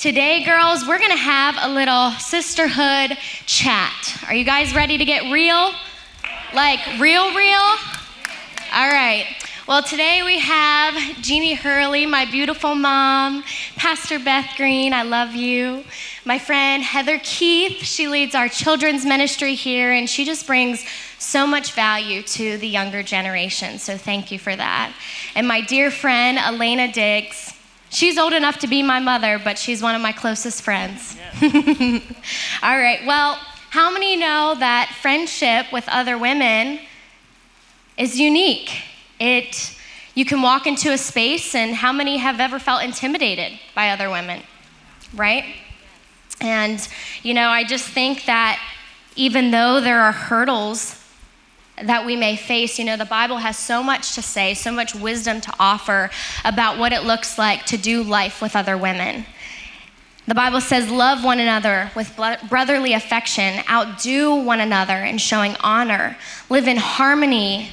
Today, girls, we're gonna have a little sisterhood chat. Are you guys ready to get real? Like real? All right. Well, today we have Jeannie Hurley, my beautiful mom, Pastor Beth Green, I love you. My friend Heather Keith, she leads our children's ministry here, and she just brings so much value to the younger generation, so thank you for that. And my dear friend, Elena Diggs, she's old enough to be my mother, but she's one of my closest friends. Yeah. All right, well, how many know that friendship with other women is unique? You can walk into a space, and how many have ever felt intimidated by other women, right? And, I just think that even though there are hurdles that we may face, the Bible has so much to say, so much wisdom to offer about what it looks like to do life with other women. The Bible says, love one another with brotherly affection, outdo one another in showing honor, live in harmony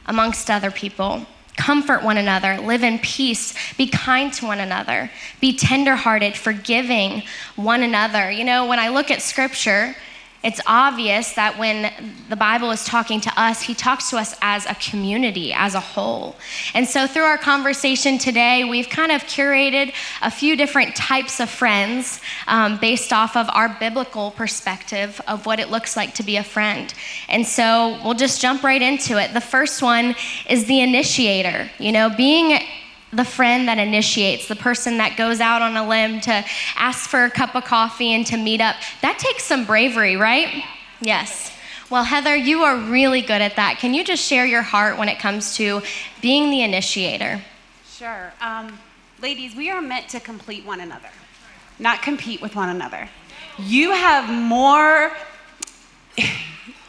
amongst other people, comfort one another, live in peace, be kind to one another, be tenderhearted, forgiving one another. When I look at scripture, it's obvious that when the Bible is talking to us, he talks to us as a community, as a whole. And so through our conversation today, we've kind of curated a few different types of friends based off of our biblical perspective of what it looks like to be a friend. And so we'll just jump right into it. The first one is the initiator, being the friend that initiates, the person that goes out on a limb to ask for a cup of coffee and to meet up. That takes some bravery, right? Yes. Well, Heather, you are really good at that. Can you just share your heart when it comes to being the initiator? Sure. Ladies, we are meant to complete one another, not compete with one another. You have more,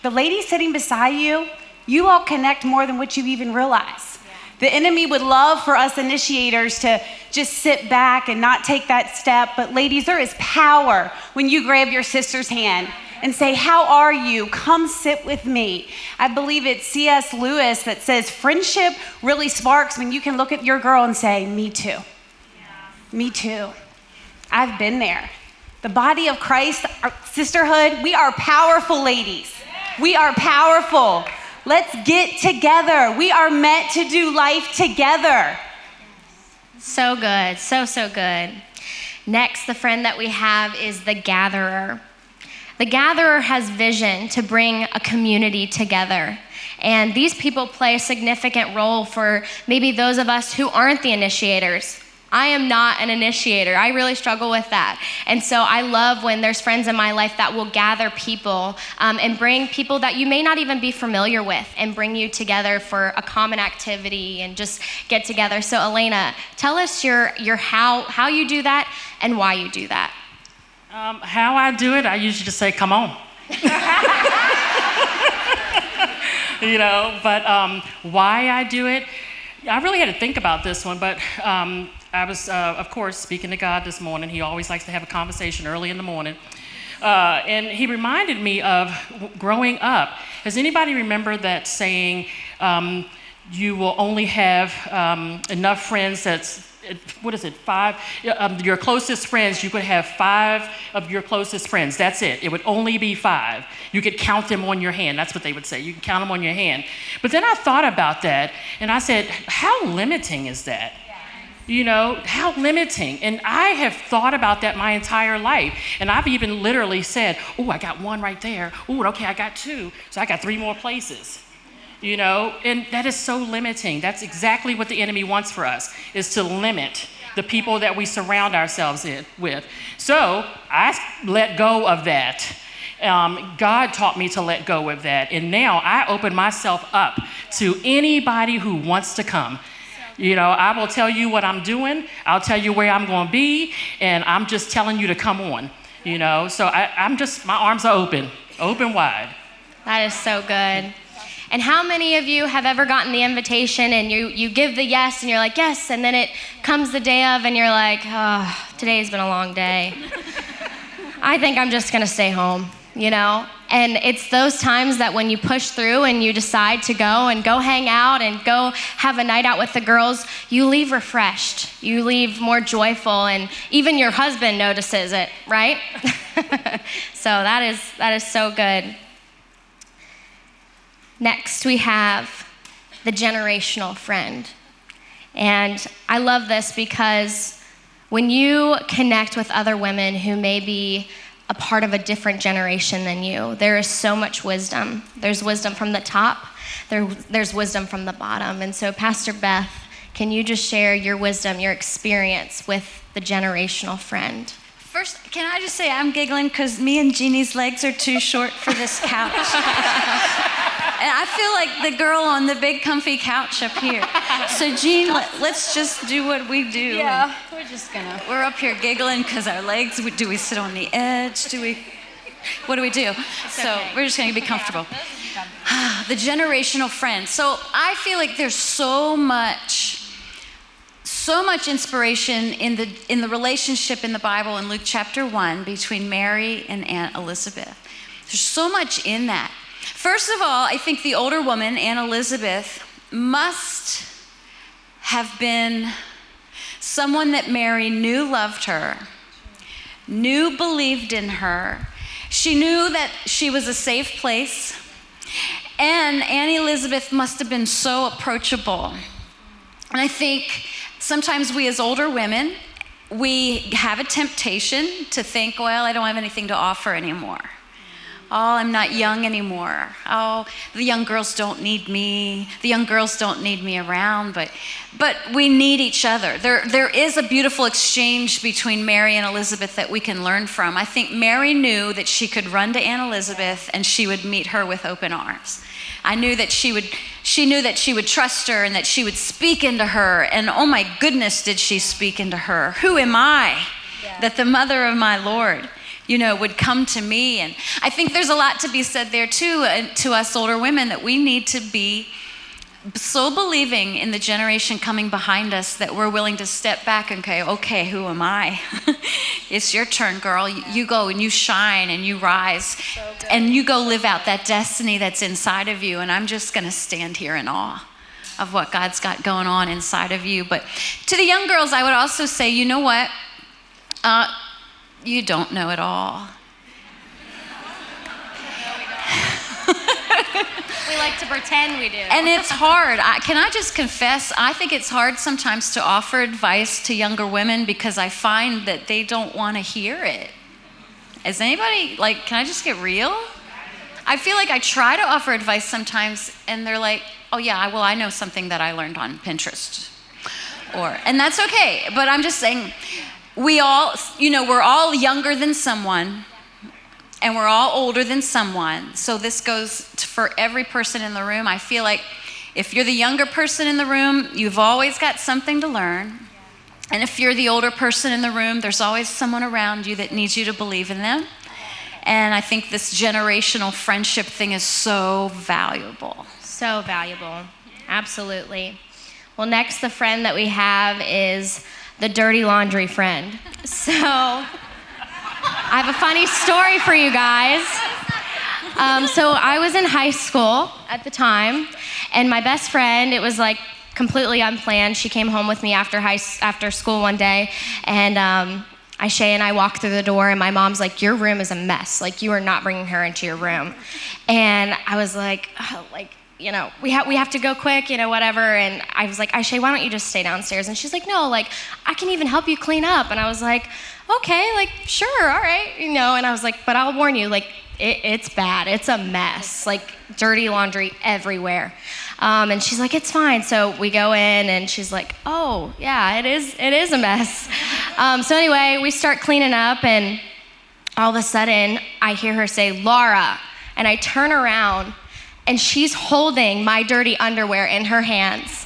the lady sitting beside you, you all connect more than what you even realize. The enemy would love for us initiators to just sit back and not take that step. But ladies, there is power when you grab your sister's hand and say, how are you? Come sit with me. I believe it's C.S. Lewis that says friendship really sparks when you can look at your girl and say, me too. Yeah. Me too. I've been there. The body of Christ, our sisterhood, we are powerful, ladies. We are powerful. Let's get together. We are meant to do life together. So good, so good. Next, the friend that we have is the gatherer. The gatherer has vision to bring a community together. And these people play a significant role for maybe those of us who aren't the initiators. I am not an initiator. I really struggle with that. And so I love when there's friends in my life that will gather people and bring people that you may not even be familiar with and bring you together for a common activity and just get together. So Elena, tell us your how you do that and why you do that. How I do it, I usually just say, come on. But why I do it, I really had to think about this one, but I was, of course, speaking to God this morning. He always likes to have a conversation early in the morning. And he reminded me of growing up. Does anybody remember that saying, you will only have enough friends that's, what is it, 5? Your closest friends, you could have 5 of your closest friends. That's it. It would only be 5. You could count them on your hand. That's what they would say. You can count them on your hand. But then I thought about that, and I said, how limiting is that? How limiting. And I have thought about that my entire life. And I've even literally said, oh, I got 1 right there. Oh, okay, I got 2. So I got 3 more places. And that is so limiting. That's exactly what the enemy wants for us, is to limit the people that we surround ourselves with. So I let go of that. God taught me to let go of that. And now I open myself up to anybody who wants to come. I will tell you what I'm doing. I'll tell you where I'm going to be. And I'm just telling you to come on, So my arms are open wide. That is so good. And how many of you have ever gotten the invitation and you give the yes and you're like, yes, and then it comes the day of and you're like, oh, today's been a long day. I think I'm just going to stay home. you know? And it's those times that when you push through and you decide to go hang out and go have a night out with the girls, you leave refreshed. You leave more joyful, and even your husband notices it, right? So that is so good. Next, we have the generational friend. And I love this because when you connect with other women who may be a part of a different generation than you, there is so much wisdom. There's wisdom from the top, there's wisdom from the bottom. And so, Pastor Beth, can you just share your wisdom, your experience with the generational friend? First, can I just say I'm giggling because me and Jeannie's legs are too short for this couch. And I feel like the girl on the big comfy couch up here. So Jean, let's just do what we do. Yeah, We're up here giggling because our legs, do we sit on the edge? What do we do? So we're just gonna be comfortable. The generational friend. So I feel like there's so much inspiration in the relationship in the Bible in Luke chapter 1 between Mary and Aunt Elizabeth. There's so much in that. First of all, I think the older woman, Aunt Elizabeth, must have been someone that Mary knew loved her, knew believed in her. She knew that she was a safe place. And Aunt Elizabeth must have been so approachable. And I think sometimes we as older women, we have a temptation to think, well, I don't have anything to offer anymore. Oh, I'm not young anymore. Oh, the young girls don't need me. The young girls don't need me around, but we need each other. There is a beautiful exchange between Mary and Elizabeth that we can learn from. I think Mary knew that she could run to Aunt Elizabeth and she would meet her with open arms. I knew that she knew that she would trust her and that she would speak into her. And oh my goodness, did she speak into her? Who am I that the mother of my Lord, would come to me? And I think there's a lot to be said there too, to us older women, that we need to be so believing in the generation coming behind us that we're willing to step back and go, okay, who am I? It's your turn, girl. You go and you shine and you rise and you go live out that destiny that's inside of you. And I'm just going to stand here in awe of what God's got going on inside of you. But to the young girls, I would also say, you know what? You don't know it all. We like to pretend we do. And it's hard. Can I just confess, I think it's hard sometimes to offer advice to younger women because I find that they don't want to hear it. Is anybody, can I just get real? I feel like I try to offer advice sometimes and they're like, oh yeah, well, I know something that I learned on Pinterest. And that's okay, but I'm just saying, we're all younger than someone, and we're all older than someone. So this goes for every person in the room. I feel like if you're the younger person in the room, you've always got something to learn. And if you're the older person in the room, there's always someone around you that needs you to believe in them. And I think this generational friendship thing is so valuable. So valuable. Absolutely. Well, next, the friend that we have is the dirty laundry friend. So I have a funny story for you guys. So I was in high school at the time, and my best friend, it was completely unplanned. She came home with me after school one day, and Aisha and I walked through the door, and my mom's like, your room is a mess. You are not bringing her into your room. And I was like, we have to go quick, whatever. And I was like, Aisha, why don't you just stay downstairs? And she's like, no, I can even help you clean up. And I was like, okay, sure, all right, And I was like, but I'll warn you, it's bad. It's a mess, dirty laundry everywhere. And she's like, it's fine. So we go in, and she's like, oh, yeah, it is a mess. So anyway, we start cleaning up, and all of a sudden, I hear her say, Laura. And I turn around, and she's holding my dirty underwear in her hands.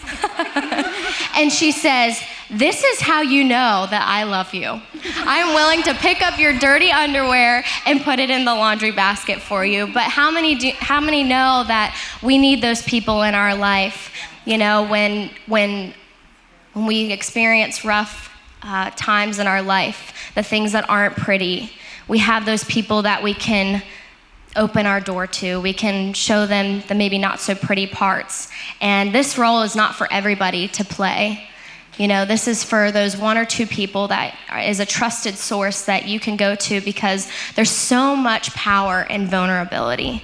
And she says, this is how you know that I love you. I'm willing to pick up your dirty underwear and put it in the laundry basket for you. But how many know that we need those people in our life? When we experience rough times in our life, the things that aren't pretty, we have those people that we can open our door to. We can show them the maybe not so pretty parts. And this role is not for everybody to play. You know, this is for those one or two people that is a trusted source that you can go to, because there's so much power in vulnerability.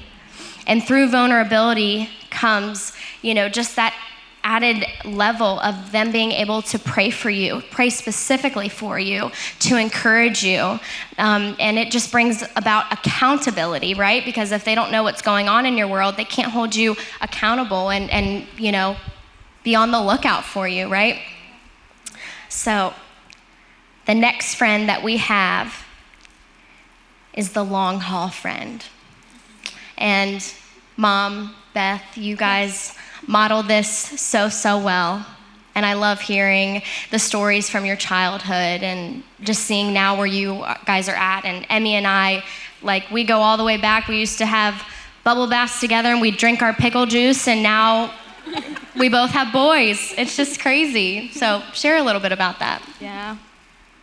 And through vulnerability comes, you know, just that added level of them being able to pray for you, pray specifically for you, to encourage you. And it just brings about accountability, right? Because if they don't know what's going on in your world, they can't hold you accountable and you know, be on the lookout for you, right? So the next friend that we have is the long haul friend. And Mom, Beth, you guys modeled this so well. And I love hearing the stories from your childhood and just seeing now where you guys are at. And Emmy and I, like, we go all the way back. We used to have bubble baths together and we'd drink our pickle juice, and now we both have boys. It's just crazy. So share a little bit about that. Yeah.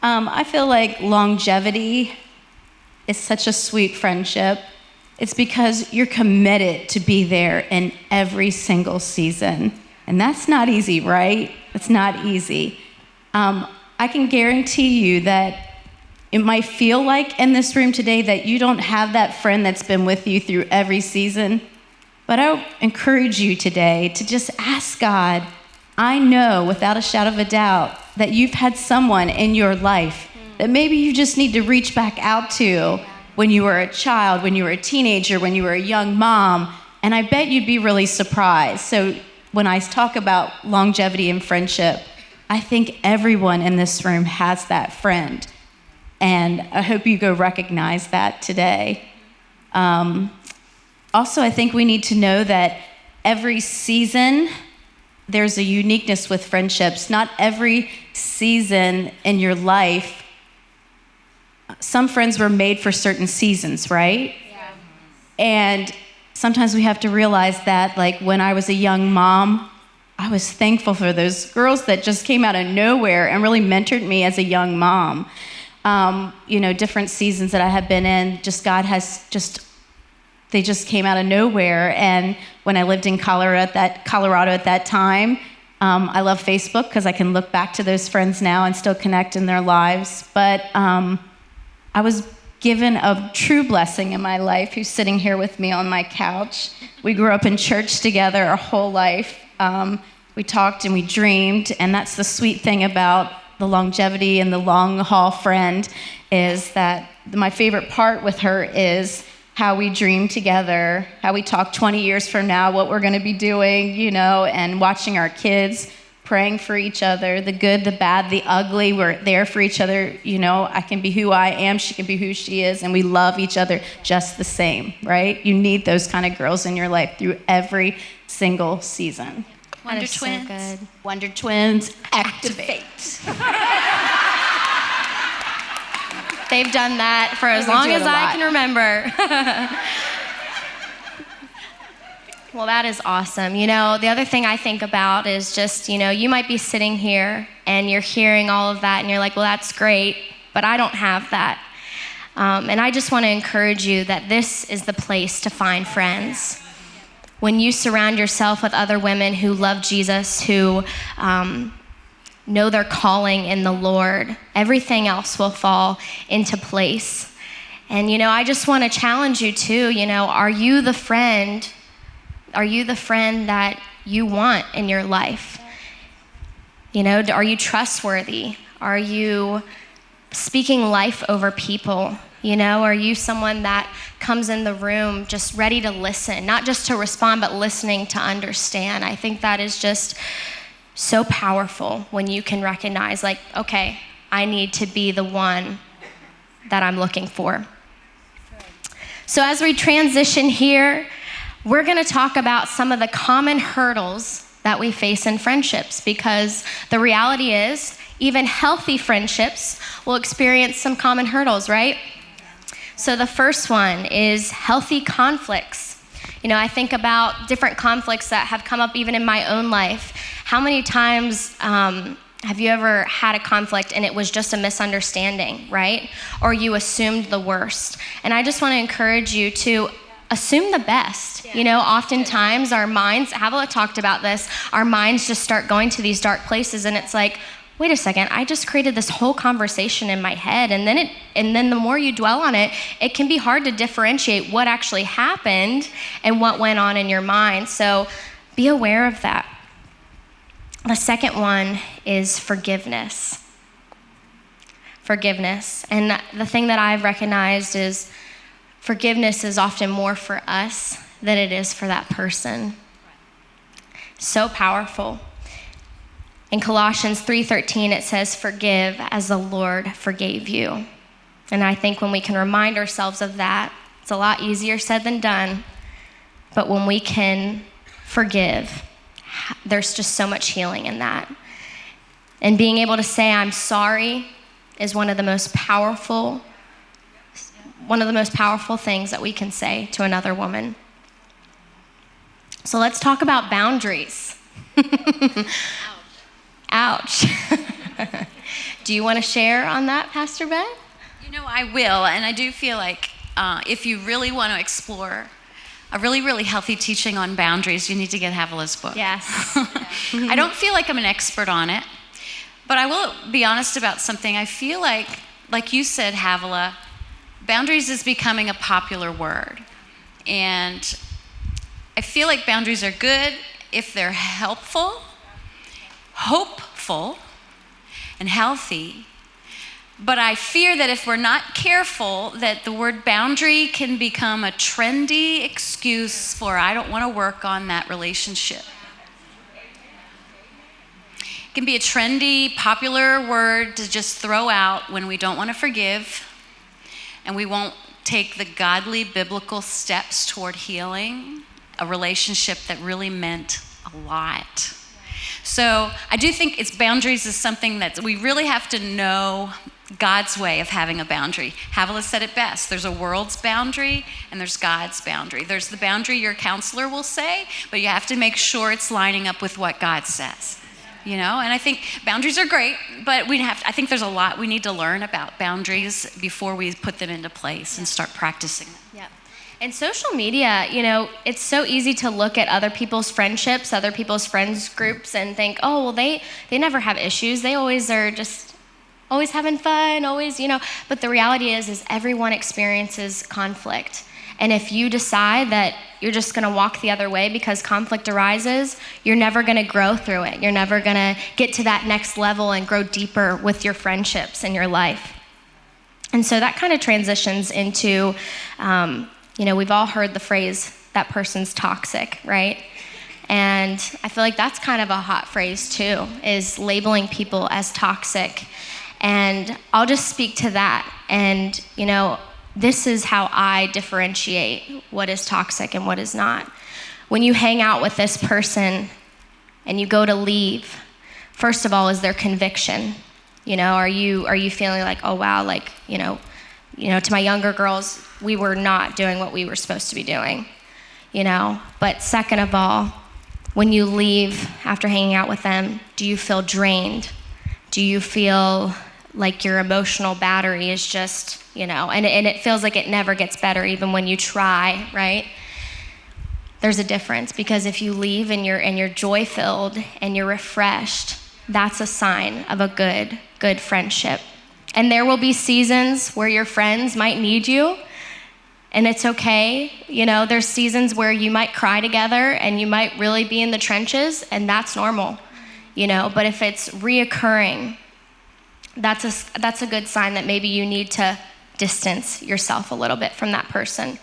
I feel like longevity is such a sweet friendship. It's because you're committed to be there in every single season. And that's not easy, right? It's not easy. I can guarantee you that it might feel like in this room today that you don't have that friend that's been with you through every season. But I encourage you today to just ask God. I know without a shadow of a doubt that you've had someone in your life that maybe you just need to reach back out to when you were a child, when you were a teenager, when you were a young mom. And I bet you'd be really surprised. So when I talk about longevity and friendship, I think everyone in this room has that friend. And I hope you go recognize that today. Also, I think we need to know that every season, there's a uniqueness with friendships. Not every season in your life, some friends were made for certain seasons, right? Yeah. And sometimes we have to realize that, like when I was a young mom, I was thankful for those girls that just came out of nowhere and really mentored me as a young mom. You know, different seasons that I have been in, just God has just, they just came out of nowhere. And when I lived in Colorado at that time, I love Facebook because I can look back to those friends now and still connect in their lives. But I was given a true blessing in my life who's sitting here with me on my couch. We grew up in church together our whole life. We talked and we dreamed, and that's the sweet thing about the longevity and the long haul friend, is that my favorite part with her is how we dream together, how we talk 20 years from now, what we're gonna be doing, you know, and watching our kids, praying for each other, the good, the bad, the ugly. We're there for each other. You know, I can be who I am, she can be who she is, and we love each other just the same, right? You need those kind of girls in your life through every single season. Wonder Twins. So good. Wonder Twins, activate. They've done that for as long as I can remember. Well, that is awesome. You know, the other thing I think about is just, you know, you might be sitting here and you're hearing all of that and you're like, well, that's great, but I don't have that. And I just want to encourage you that this is the place to find friends. When you surround yourself with other women who love Jesus, who know their calling in the Lord, everything else will fall into place. And, you know, I just want to challenge you too, you know, are you the friend that you want in your life? You know, are you trustworthy? Are you speaking life over people? You know, are you someone that comes in the room just ready to listen, not just to respond, but listening to understand? I think that is just so powerful when you can recognize, like, okay, I need to be the one that I'm looking for. So as we transition here, we're going to talk about some of the common hurdles that we face in friendships, because the reality is, even healthy friendships will experience some common hurdles, right? So the first one is healthy conflicts. You know, I think about different conflicts that have come up even in my own life. How many times have you ever had a conflict and it was just a misunderstanding, right? Or you assumed the worst? And I just want to encourage you to assume the best. You know, oftentimes our minds, Havilah talked about this, our minds just start going to these dark places, and it's like, wait a second, I just created this whole conversation in my head, and then the more you dwell on it, it can be hard to differentiate what actually happened and what went on in your mind. So be aware of that. The second one is forgiveness. Forgiveness. And the thing that I've recognized is forgiveness is often more for us than it is for that person. So powerful. In Colossians 3:13, it says, forgive as the Lord forgave you. And I think when we can remind ourselves of that, it's a lot easier said than done. But when we can forgive, there's just so much healing in that. And being able to say, I'm sorry, is one of the most powerful things that we can say to another woman. So let's talk about boundaries. Ouch. Do you want to share on that, Pastor Beth? You know, I will, and I do feel like if you really want to explore a really, really healthy teaching on boundaries, you need to get Havilah's book. Yes. I don't feel like I'm an expert on it, but I will be honest about something. I feel like you said, Havilah, boundaries is becoming a popular word. And I feel like boundaries are good if they're helpful, hopeful, and healthy. But I fear that if we're not careful, that the word boundary can become a trendy excuse for I don't want to work on that relationship. It can be a trendy, popular word to just throw out when we don't want to forgive and we won't take the godly, biblical steps toward healing a relationship that really meant a lot. So I do think boundaries is something that we really have to know God's way of having a boundary. Havilah said it best. There's a world's boundary and there's God's boundary. There's the boundary your counselor will say, but you have to make sure it's lining up with what God says. You know, and I think boundaries are great, but I think there's a lot we need to learn about boundaries before we put them into place and start practicing them. Yeah. And social media, you know, it's so easy to look at other people's friendships, other people's friends groups, and think, oh, well, they never have issues. They always are just always having fun, always, you know. But the reality is everyone experiences conflict. And if you decide that you're just going to walk the other way because conflict arises, you're never going to grow through it. You're never going to get to that next level and grow deeper with your friendships in your life. And so that kind of transitions into, you know, we've all heard the phrase, that person's toxic, right? And I feel like that's kind of a hot phrase too, is labeling people as toxic. And I'll just speak to that. And, you know, this is how I differentiate what is toxic and what is not. When you hang out with this person and you go to leave, first of all, is there conviction? You know, are you feeling like, oh wow, like, you know, to my younger girls, we were not doing what we were supposed to be doing, you know? But second of all, when you leave after hanging out with them, do you feel drained? Do you feel like your emotional battery is just, you know, and it feels like it never gets better even when you try, right? There's a difference, because if you leave and you're joy-filled and you're refreshed, that's a sign of a good friendship. And there will be seasons where your friends might need you, and it's okay. You know, there's seasons where you might cry together and you might really be in the trenches, and that's normal, you know. But if it's reoccurring, that's a good sign that maybe you need to distance yourself a little bit from that person.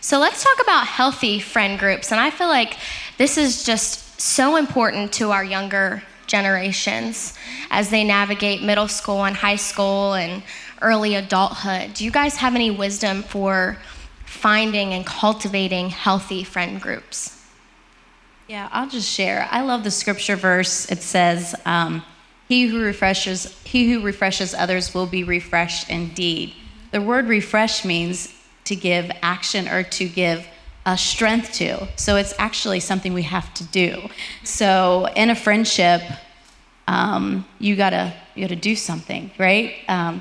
So let's talk about healthy friend groups. And I feel like this is just so important to our younger generations as they navigate middle school and high school and early adulthood. Do you guys have any wisdom for finding and cultivating healthy friend groups? Yeah, I'll just share. I love the scripture verse. It says, he who refreshes others will be refreshed indeed. The word refresh means to give action or to give strength to. So it's actually something we have to do. So in a friendship, you gotta do something, right,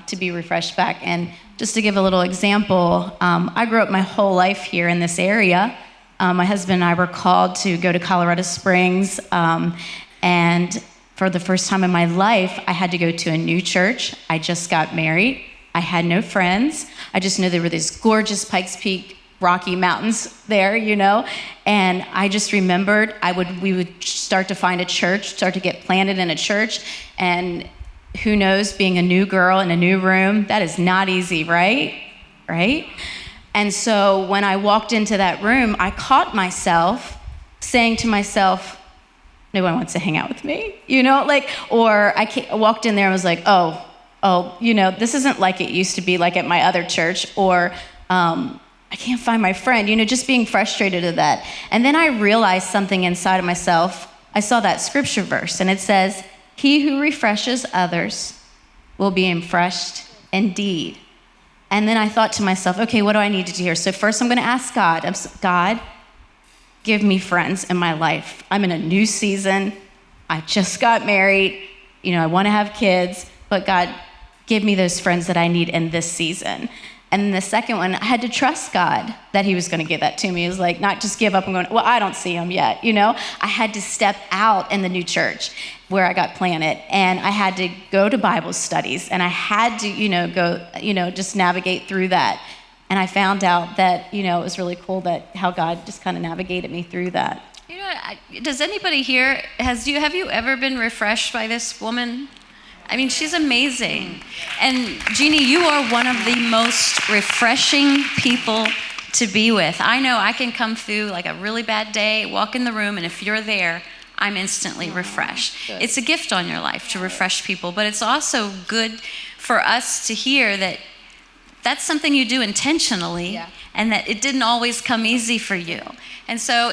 to be refreshed back. And just to give a little example, I grew up my whole life here in this area. My husband and I were called to go to Colorado Springs, and for the first time in my life, I had to go to a new church. I just got married. I had no friends. I just knew there were these gorgeous Pikes Peak Rocky Mountains there, and I just remembered we would start to find a church, start to get planted in a church, and who knows, being a new girl in a new room, that is not easy, right? And so when I walked into that room, I caught myself saying to myself, no one wants to hang out with me, or I walked in there and was like, oh, this isn't like it used to be like at my other church, or I can't find my friend, just being frustrated at that. And then I realized something inside of myself. I saw that scripture verse, and it says, he who refreshes others will be refreshed indeed. And then I thought to myself, okay, what do I need to do here? So first I'm going to ask God, God, give me friends in my life. I'm in a new season. I just got married. I want to have kids, but God, give me those friends that I need in this season. And then the second one, I had to trust God that he was going to give that to me. It was like, not just give up and going, well, I don't see him yet, I had to step out in the new church where I got planted, and I had to go to Bible studies, and I had to, go, just navigate through that. And I found out that, it was really cool that how God just kind of navigated me through that. Does anybody here, have you ever been refreshed by this woman? I mean, she's amazing. And Jeannie, you are one of the most refreshing people to be with. I know I can come through like a really bad day, walk in the room, and if you're there, I'm instantly refreshed. Good. It's a gift on your life to refresh people, but it's also good for us to hear that that's something you do intentionally, and that it didn't always come easy for you. And so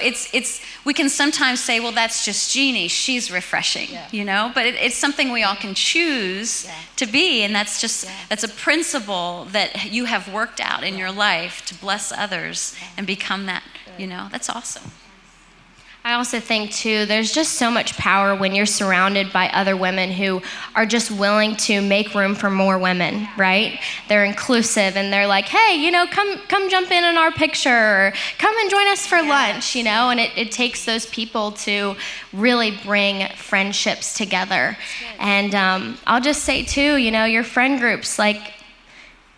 we can sometimes say, well, that's just Jeannie, she's refreshing, but it's something we all can choose to be, and that's a principle that you have worked out in your life to bless others and become that, that's awesome. I also think, too, there's just so much power when you're surrounded by other women who are just willing to make room for more women, right? They're inclusive, and they're like, hey, come jump in our picture, or come and join us for lunch, and it takes those people to really bring friendships together. And I'll just say, too, your friend groups, like,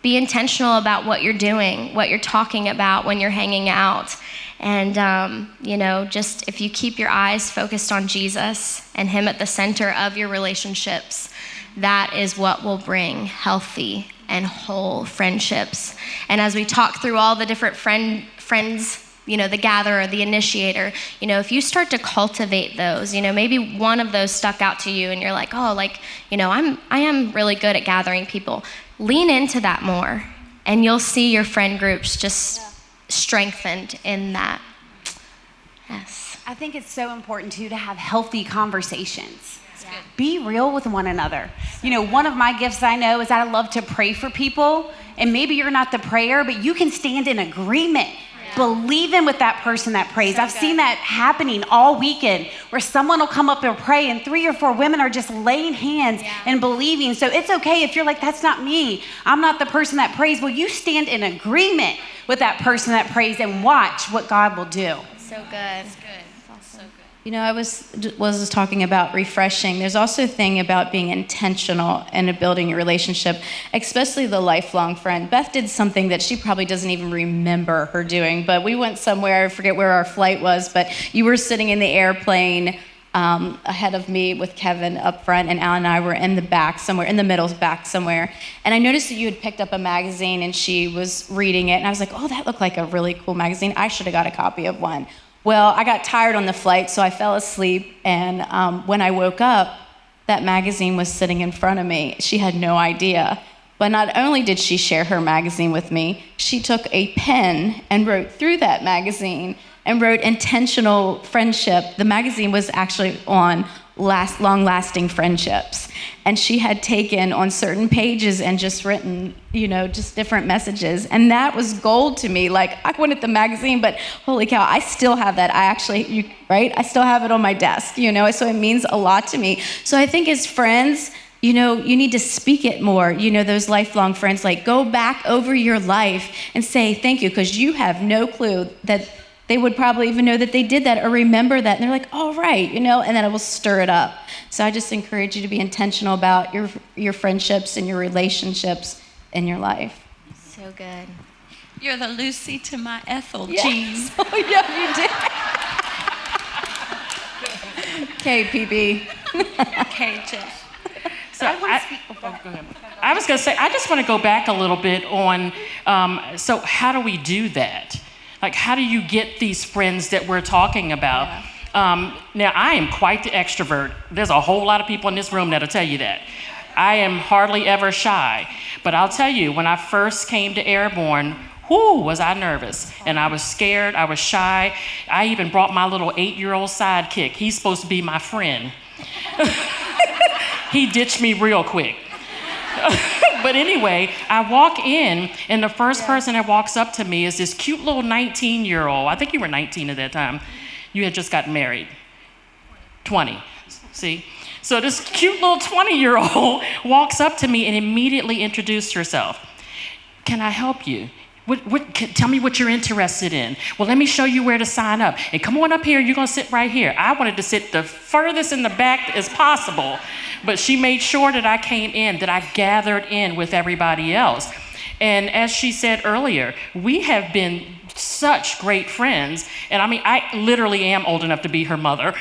be intentional about what you're doing, what you're talking about when you're hanging out. And, just if you keep your eyes focused on Jesus and him at the center of your relationships, that is what will bring healthy and whole friendships. And as we talk through all the different friends, the gatherer, the initiator, if you start to cultivate those, maybe one of those stuck out to you and you're like, oh, I am really good at gathering people. Lean into that more, and you'll see your friend groups just strengthened in that. Yes. I think it's so important too to have healthy conversations. Be real with one another. One of my gifts I know is that I love to pray for people, and maybe you're not the prayer, but you can stand in agreement. Believe in with that person that prays. I've seen that happening all weekend, where someone will come up and pray, and 3 or 4 women are just laying hands and believing. So it's okay if you're like, that's not me, I'm not the person that prays. Well, you stand in agreement with that person that prays and watch what God will do. So good. That's good. So good. I was talking about refreshing. There's also a thing about being intentional and building a relationship, especially the lifelong friend. Beth did something that she probably doesn't even remember her doing, but we went somewhere, I forget where our flight was, but you were sitting in the airplane ahead of me with Kevin up front, and Alan and I were in the back somewhere, in the middle back somewhere. And I noticed that you had picked up a magazine and she was reading it, and I was like, oh, that looked like a really cool magazine. I should have got a copy of one. Well, I got tired on the flight, so I fell asleep, and when I woke up, that magazine was sitting in front of me. She had no idea. But not only did she share her magazine with me, she took a pen and wrote through that magazine and wrote intentional friendship. The magazine was actually on long-lasting friendships. And she had taken on certain pages and just written, just different messages. And that was gold to me. Like, I went at the magazine, but holy cow, I still have that. I still have it on my desk, so it means a lot to me. So I think as friends, you need to speak it more. Those lifelong friends, like, go back over your life and say thank you, because you have no clue that they would probably even know that they did that or remember that. And they're like, oh, right, and then it will stir it up. So I just encourage you to be intentional about your friendships and your relationships in your life. So good. You're the Lucy to my Ethel, Yes. Jean. Oh, yeah, you did. Okay, PB. Okay, Jeff. So go ahead. I was going to say, I just want to go back a little bit on, so how do we do that? Like, how do you get these friends that we're talking about? Yeah. Now, I am quite the extrovert. There's a whole lot of people in this room that'll tell you that. I am hardly ever shy. But I'll tell you, when I first came to Airborne, was I nervous. And I was scared, I was shy. I even brought my little 8-year-old sidekick. He's supposed to be my friend. He ditched me real quick. But anyway, I walk in, and the first person that walks up to me is this cute little 19-year-old. I think you were 19 at that time. You had just gotten married. 20, see? So this cute little 20-year-old walks up to me and immediately introduced herself. Can I help you? Tell me what you're interested in. Well, let me show you where to sign up. And come on up here, you're gonna sit right here. I wanted to sit the furthest in the back as possible, but she made sure that I came in, that I gathered in with everybody else. And as she said earlier, we have been such great friends. And I literally am old enough to be her mother.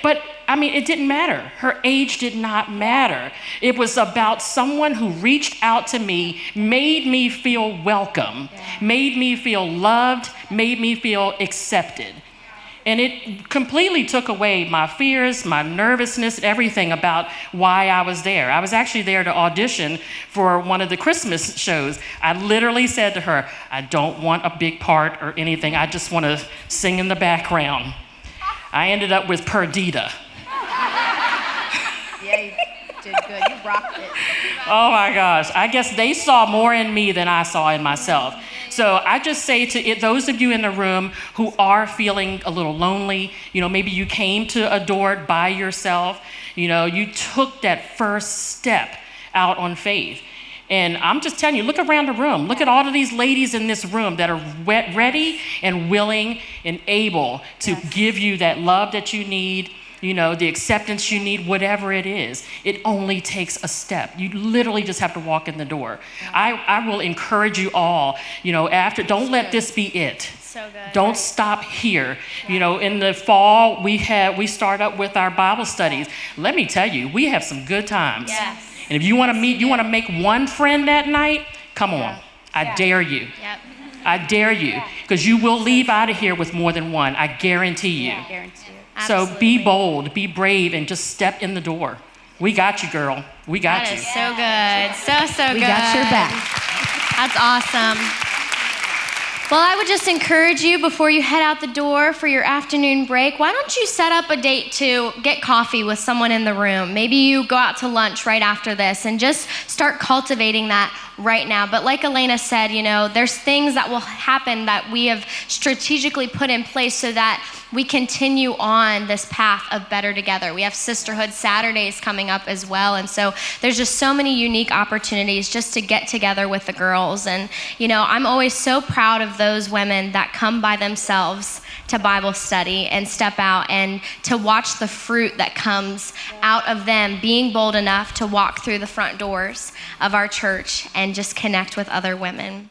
But it didn't matter. Her age did not matter. It was about someone who reached out to me, made me feel welcome, made me feel loved, made me feel accepted. And it completely took away my fears, my nervousness, everything about why I was there. I was actually there to audition for one of the Christmas shows. I literally said to her, I don't want a big part or anything. I just want to sing in the background. I ended up with Perdita. Yeah, you did good. You rocked it. Oh my gosh. I guess they saw more in me than I saw in myself. So I just say to those of you in the room who are feeling a little lonely, maybe you came to Adored by yourself, you took that first step out on faith. And I'm just telling you, look around the room. Look at all of these ladies in this room that are ready and willing and able to give you that love that you need, the acceptance you need, whatever it is. It only takes a step. You literally just have to walk in the door. I will encourage you all, don't let this be it. So good. Don't stop here. In the fall, we start up with our Bible studies. Let me tell you, we have some good times. Yes. And if you want to make one friend that night, come on. I dare you. Yep. I dare you. Because you will leave out of here with more than one. I guarantee you. I guarantee it. So Absolutely. be bold, be brave, and just step in the door. We got you, girl. We got That you. is so good. So good. We got your back. That's awesome. Well, I would just encourage you before you head out the door for your afternoon break, why don't you set up a date to get coffee with someone in the room? Maybe you go out to lunch right after this and just start cultivating that right now. But like Elena said, there's things that will happen that we have strategically put in place so that we continue on this path of better together. We have Sisterhood Saturdays coming up as well. And so there's just so many unique opportunities just to get together with the girls. And, I'm always so proud of those women that come by themselves to Bible study and step out and to watch the fruit that comes out of them being bold enough to walk through the front doors of our church and just connect with other women.